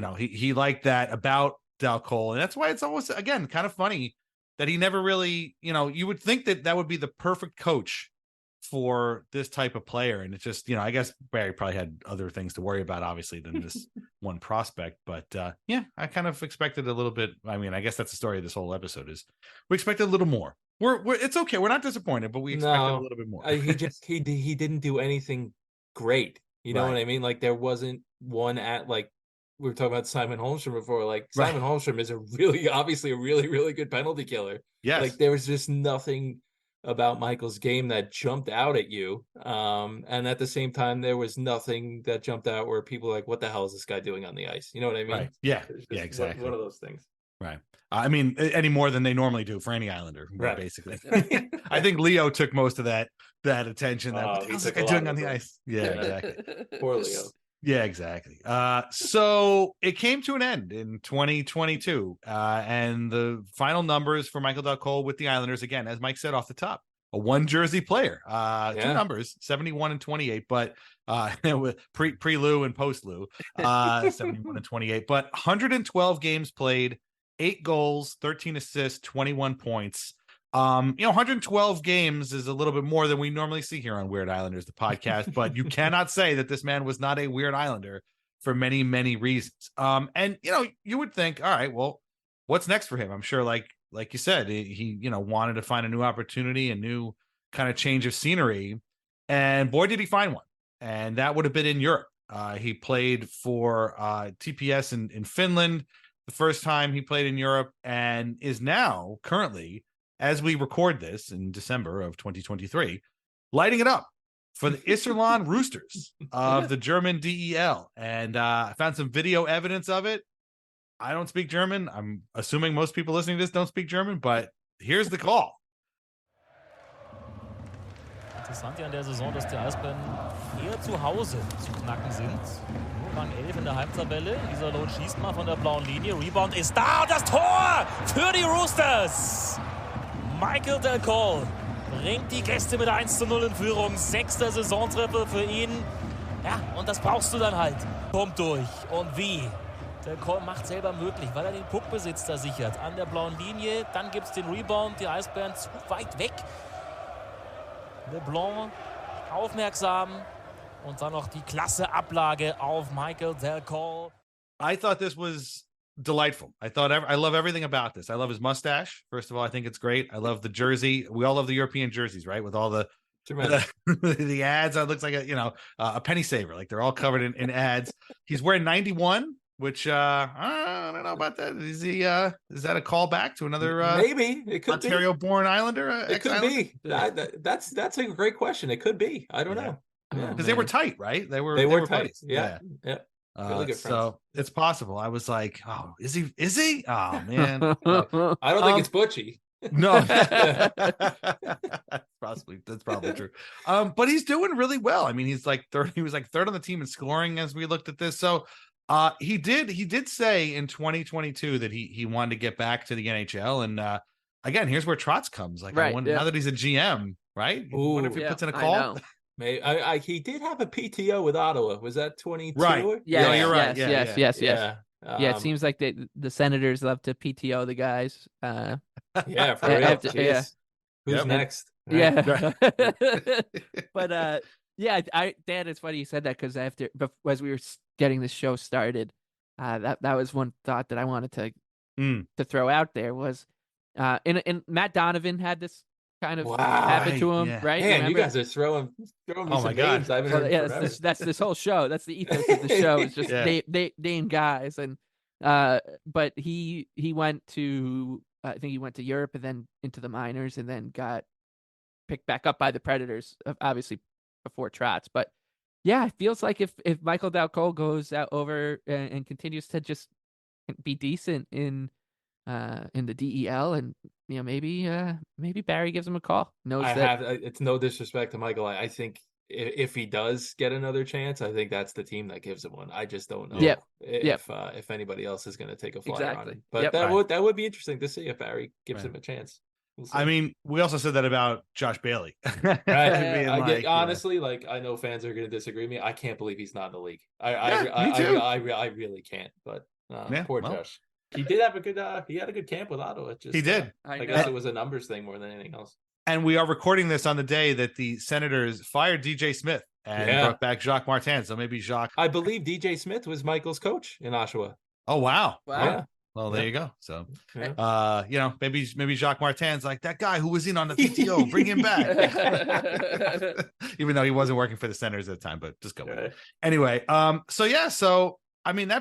he liked that about Dal Colle. And that's why it's almost, again, kind of funny that he never really, you would think that would be the perfect coach for this type of player. And it's just, I guess Barry probably had other things to worry about, obviously, than this one prospect. But I kind of expected a little bit. I mean, I guess that's the story of this whole episode is we expected a little more. We're it's okay. We're not disappointed, but we expected a little bit more. He didn't do anything great. You know what I mean? Like there wasn't one we were talking about Simon Holmstrom before. Like Simon Holmstrom is obviously a really, really good penalty killer. Yes. Like there was just nothing about Michael's game that jumped out at you. And at the same time, there was nothing that jumped out where people were like, what the hell is this guy doing on the ice? You know what I mean? Right. Yeah. Yeah, exactly. One of those things. Right. I mean, any more than they normally do for any Islander, basically. I think Leo took most of that attention. What the hell is this guy doing on the ice? Yeah, exactly. Poor Leo. Yeah, exactly. So it came to an end in 2022. And the final numbers for Michael Dal Colle with the Islanders, again, as Mike said off the top, a 1 jersey player, 2 numbers, 71 and 28, but with pre-Lou and post-Lou, 71 and 28, but 112 games played, 8 goals, 13 assists, 21 points. 112 games is a little bit more than we normally see here on Weird Islanders, the podcast, but you cannot say that this man was not a Weird Islander for many, many reasons. And you would think, all right, well, what's next for him? I'm sure, like you said, he wanted to find a new opportunity, a new kind of change of scenery, and boy, did he find one. And that would have been in Europe. He played for TPS in Finland the first time he played in Europe, and is now currently, as we record this in December of 2023, lighting it up for the Isserlohn Roosters of the German DEL. And I found some video evidence of it. I don't speak German. I'm assuming most people listening to this don't speak German, but here's the call. Interessant ja an der Saison, dass die Eisbären eher zu Hause zu knacken sind. Nur Rang 11 in der Heimtabelle. Dieser Lohn schießt mal von der blauen Linie. Rebound ist da und das Tor für die Roosters. Michael Dal Colle bringt die Gäste mit 1:0 in Führung. 6. Saisontreffer für ihn. Ja, und das brauchst du dann halt. Kommt durch. Und wie? Dal Colle macht selber möglich, weil er den Puckbesitz da sichert. An der blauen Linie. Dann gibt es den Rebound. Die Eisbären zu weit weg. LeBlanc aufmerksam. Und dann noch die klasse Ablage auf Michael Dal Colle. I thought this was delightful. I love everything about this. I love his mustache. First of all, I think it's great. I love the jersey. We all love the European jerseys, right? With all the ads. It looks like a penny saver. Like they're all covered in ads. He's wearing 91, which I don't know about that. Is that a callback to another maybe it could Ontario-born Islander? It could be. That's a great question. It could be. I don't know. Because they were tight, right? They were tight. Yeah. Really good friends. So it's possible. I was like, oh, is he? Oh man. So, I don't think it's Butchie. no. That's probably true. But he's doing really well. I mean, he was like third on the team in scoring as we looked at this. So he did say in 2022 that he wanted to get back to the NHL. And again, here's where Trotz comes. Like, Right, I wonder, now that he's a GM, right? I wonder if he puts in a call. Maybe he did have a PTO with Ottawa. Was that 22? Right. Yeah, you're right. Yes. Yeah. Yeah, it seems like the Senators love to PTO the guys. Yeah, for real. Yeah. Who's next? Right? Yeah. But Dan, it's funny you said that, because as we were getting this show started, that was one thought that I wanted to throw out there was, and Matt Donovan had this kind of happen to him, right? Man, remember? you guys are throwing me some names. I haven't heard forever. That's this whole show. That's the ethos of the show. It's just name guys, and but he went to I think he went to Europe and then into the minors, and then got picked back up by the Predators, obviously before Trotz. But yeah, it feels like if Michael Dal Colle goes out over and continues to just be decent in the DEL, and maybe Barry gives him a call. It's no disrespect to Michael. I think if he does get another chance, I think that's the team that gives him one. I just don't know if anybody else is going to take a flyer on him. But that would be interesting to see if Barry gives him a chance. We'll see. I mean, we also said that about Josh Bailey. Right. Honestly, like, I know fans are going to disagree with me. I can't believe he's not in the league. I really can't. But poor Josh. He did have he had a good camp with Ottawa. He did. I guess it was a numbers thing more than anything else. And we are recording this on the day that the Senators fired DJ Smith and brought back Jacques Martin. So maybe Jacques. I believe DJ Smith was Michael's coach in Oshawa. Oh, wow. Yeah. Well, there you go. So, maybe Jacques Martin's like, that guy who was in on the PTO, bring him back. Even though he wasn't working for the Senators at the time, but just go with it. Anyway, so I mean,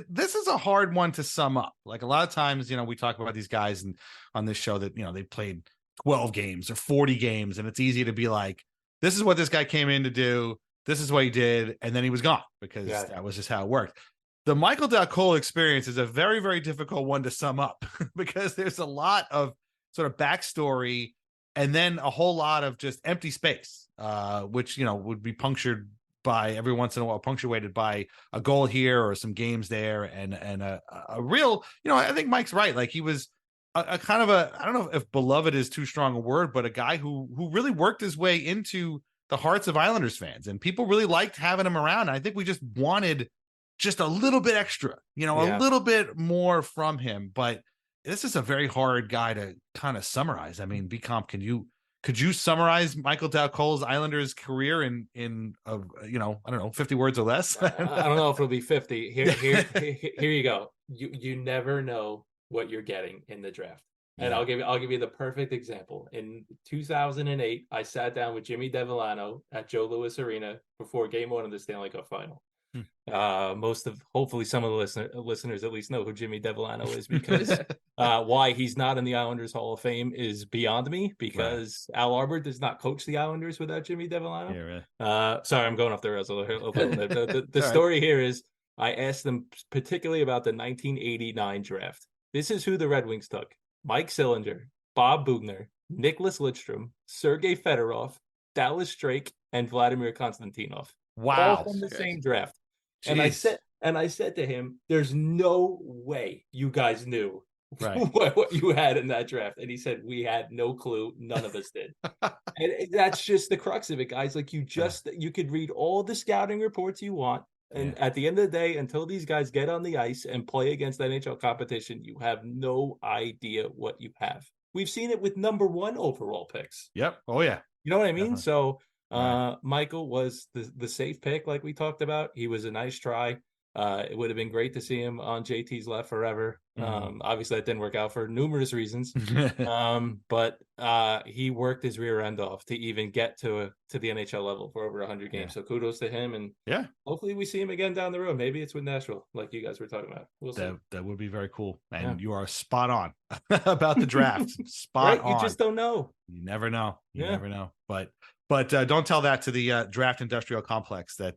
this is a hard one to sum up. Like, a lot of times, we talk about these guys on this show that, they played 12 games or 40 games, and it's easy to be like, this is what this guy came in to do. This is what he did. And then he was gone, because that was just how it worked. The Michael Dal Colle experience is a very, very difficult one to sum up because there's a lot of sort of backstory and then a whole lot of just empty space, which, would be punctuated by a goal here or some games there, and a real, I think Mike's right. Like, he was a kind of I don't know if beloved is too strong a word, but a guy who really worked his way into the hearts of Islanders fans, and people really liked having him around. I think we just wanted just a little bit extra, a little bit more from him. But this is a very hard guy to kind of summarize. I mean, B-Comp, could you summarize Michael Dal Colle's Islanders career in I don't know, 50 words or less? I don't know if it'll be 50. Here you go. You never know what you're getting in the draft. And I'll give you the perfect example. In 2008, I sat down with Jimmy Devellano at Joe Louis Arena before Game 1 of the Stanley Cup Final. Hopefully some of the listeners at least know who Jimmy Devellano is, because why he's not in the Islanders Hall of Fame is beyond me, because Al Arbor does not coach the Islanders without Jimmy Devellano. Sorry, I'm going off the rails a little bit. The story here is, I asked them particularly about the 1989 draft. This is who the Red Wings took: Mike Sillinger, Bob Bugner, Nicholas Lidstrom, Sergei Fedorov, Dallas Drake, and Vladimir Konstantinov. Wow. All from the same draft. And I said to him, there's no way you guys knew what you had in that draft. And he said, we had no clue. None of us did. And that's just the crux of it, guys. Like, you could read all the scouting reports you want. And at the end of the day, until these guys get on the ice and play against NHL competition, you have no idea what you have. We've seen it with number 1 overall picks. Yep. Oh, yeah. You know what I mean? Definitely. So Michael was the safe pick, like we talked about. He was a nice try. It would have been great to see him on JT's left forever. Obviously, that didn't work out for numerous reasons. But he worked his rear end off to even get to the NHL level for over 100 games. So kudos to him. And hopefully we see him again down the road. Maybe it's with Nashville, like you guys were talking about. We'll see. That would be very cool. And you are spot on about the draft. Spot on. You just don't know. You never know. You never know. But But don't tell that to the draft industrial complex that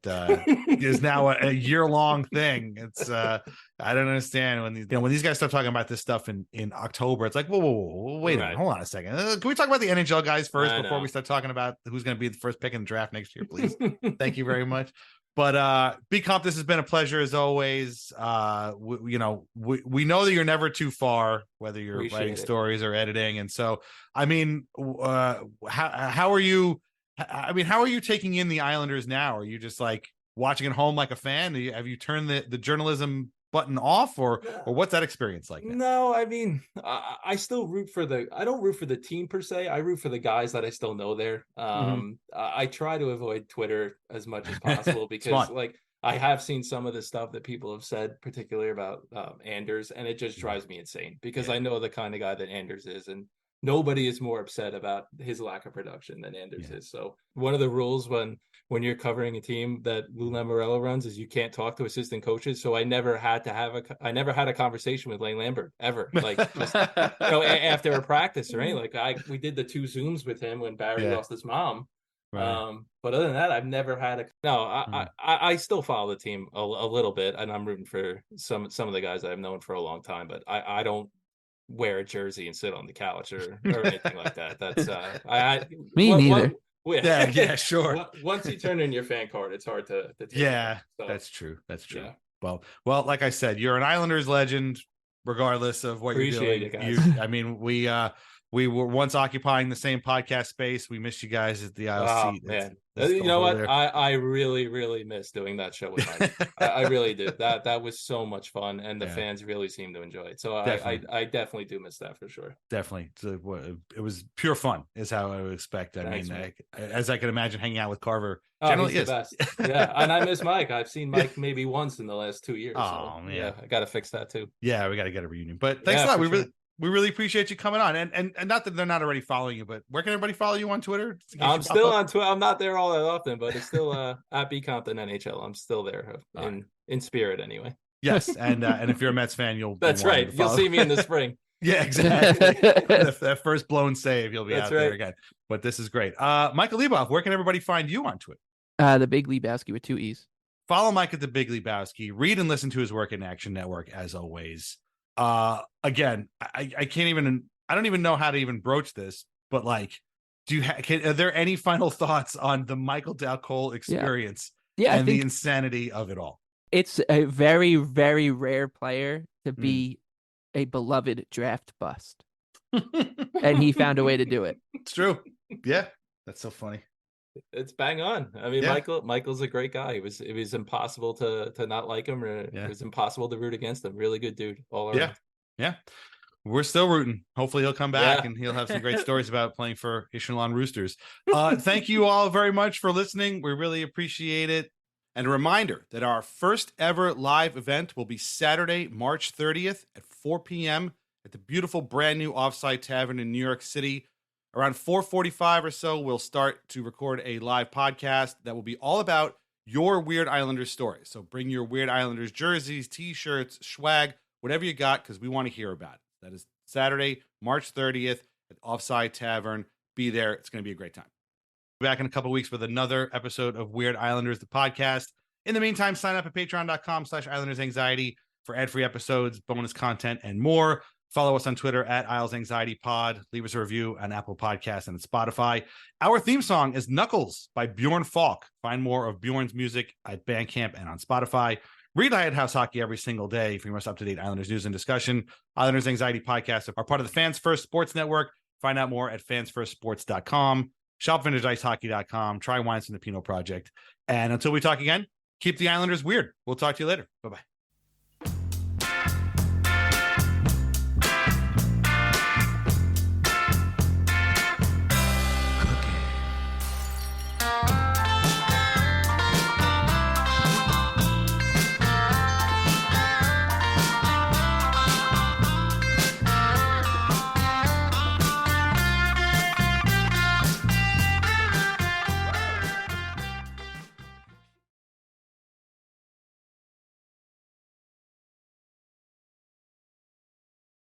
is now a year-long thing. It's I don't understand when these guys start talking about this stuff in October. It's like, whoa, wait a minute, hold on a second. Can we talk about the NHL guys first before we start talking about who's going to be the first pick in the draft next year, please? Thank you very much. But B Comp, this has been a pleasure as always. We know that you're never too far, whether you're writing stories or editing, and so I mean, how are you? I mean, how are you taking in the Islanders now? Are you just like watching at home like a fan? Have you turned the journalism button off, or what's that experience like now? No, I mean, I still root for I don't root for the team per se. I root for the guys that I still know there. I try to avoid Twitter as much as possible because like I have seen some of the stuff that people have said, particularly about Anders, and it just drives me insane because I know the kind of guy that Anders is, and nobody is more upset about his lack of production than Anders is. So one of the rules when you're covering a team that Lou Lamoriello runs is you can't talk to assistant coaches. So I never had a conversation with Lane Lambert ever, like just after a practice or anything. Like we did the 2 Zooms with him when Barry lost his mom. Right. But other than that, I've never had I still follow the team a little bit, and I'm rooting for some of the guys I've known for a long time, but I don't wear a jersey and sit on the couch or anything like that. That's me neither. Yeah, sure. Once you turn in your fan card, it's hard to take that's true. Yeah. Well, like I said, you're an Islanders legend, regardless of what you're doing. It, guys. I mean, we were once occupying the same podcast space. We missed you guys at the aisle seat. Man. You know what? I really, really miss doing that show with Mike. I really did. That was so much fun, and the fans really seem to enjoy it. So I definitely do miss that for sure. Definitely. It was pure fun, is how I would expect. Thanks, as I can imagine, hanging out with Carver generally is the best. Yeah, and I miss Mike. I've seen Mike maybe once in the last 2 years. Oh, so, yeah, I got to fix that too. Yeah, we got to get a reunion. But thanks a lot. We really appreciate you coming on, and not that they're not already following you, but where can everybody follow you on Twitter? I'm still on Twitter. I'm not there all that often, but it's still at B Compton NHL. I'm still there in spirit anyway. Yes, and if you're a Mets fan, that's right. You'll see me in the spring. Yeah, exactly. that first blown save, you'll be out there again. But this is great. Michael Lebowski, where can everybody find you on Twitter? The Big Lebowski with 2 E's. Follow Mike at the Big Lebowski. Read and listen to his work in Action Network as always. Again, I can't even, I don't even know how to even broach this, but like, are there any final thoughts on the Michael Dal Colle experience and the insanity of it all? It's a very, very rare player to be a beloved draft bust. And he found a way to do it. It's true. Yeah. That's so funny. It's bang on. I mean, Michael's a great guy. It was impossible to not like him, or it was impossible to root against him. Really good dude all around. Yeah. We're still rooting. Hopefully he'll come back and he'll have some great stories about playing for Echelon Roosters. Thank you all very much for listening. We really appreciate it. And a reminder that our first ever live event will be Saturday, March 30th at 4 p.m. at the beautiful brand new Offside Tavern in New York City. Around 4:45 or so, we'll start to record a live podcast that will be all about your Weird Islanders stories. So bring your Weird Islanders jerseys, t-shirts, swag, whatever you got, because we want to hear about it. That is Saturday, March 30th at Offside Tavern. Be there. It's going to be a great time. Be back in a couple of weeks with another episode of Weird Islanders, the podcast. In the meantime, sign up at patreon.com/IslandersAnxiety for ad-free episodes, bonus content, and more. Follow us on Twitter at IslesAnxietyPod. Leave us a review on Apple Podcasts and Spotify. Our theme song is Knuckles by Bjorn Falk. Find more of Bjorn's music at Bandcamp and on Spotify. Read Lighthouse Hockey every single day for your most up-to-date Islanders news and discussion. Islanders Anxiety Podcasts are part of the Fans First Sports Network. Find out more at fansfirstsports.com. Shop vintageIcehockey.com. Try Wines from the Pinot Project. And until we talk again, keep the Islanders weird. We'll talk to you later. Bye-bye.